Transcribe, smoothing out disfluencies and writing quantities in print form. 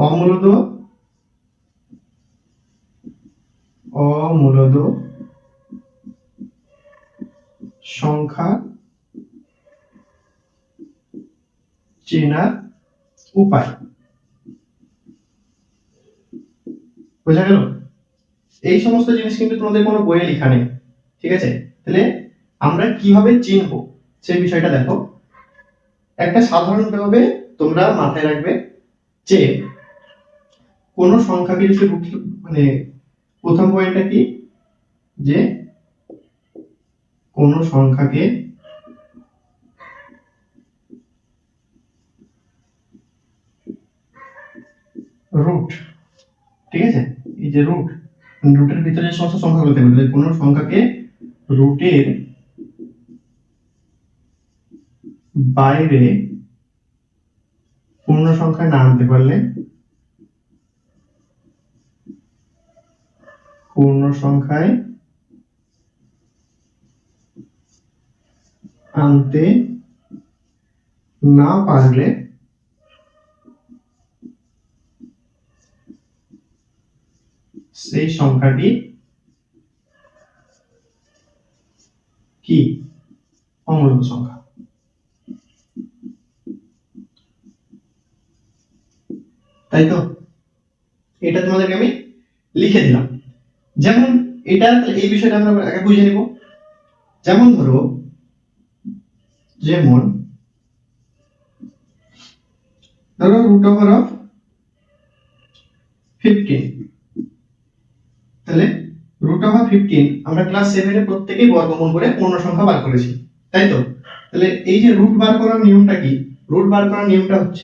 অমূলদ সংখ্যা চেনার উপায়। বোঝা গেল? এই সমস্ত জিনিস কিন্তু তোমাদের কোনো বইয়ে লেখা নেই, ঠিক আছে? তাহলে আমরা কিভাবে চিনবো সেই বিষয়টা দেখো। একটা সাধারণভাবে তোমরা মাথায় রাখবে যে কোন সংখ্যাকে যদি মানে প্রথম পয়েন্টটা কি, যে কোন সংখ্যাকে রুট, ঠিক আছে? এই যে রুটের ভিতরে সমস্ত সংখ্যা বলতে পারবে, কোন সংখ্যাকে রুটের বাইরে পূর্ণ সংখ্যায় না আনতে পারলে পূর্ণ সংখ্যায় আনতে না পারলে সেই সংখ্যাটি কি? অমূলদ সংখ্যা। তাই তো? এটা তোমাদেরকে আমি লিখে দিলাম। যেমন এটা, এই বিষয়টা আমরা আগে বুঝে নিব। যেমন ধরো, রুট ওভার অফ 15, তাহলে রুট ওভার 15 আমরা ক্লাস 7 এ প্রত্যেকেই বর্গমূল করে পূর্ণ সংখ্যা বার করেছি, তাই তো? তাহলে এই যে রুট বার করার নিয়মটা কি? রুট বার করার নিয়মটা হচ্ছে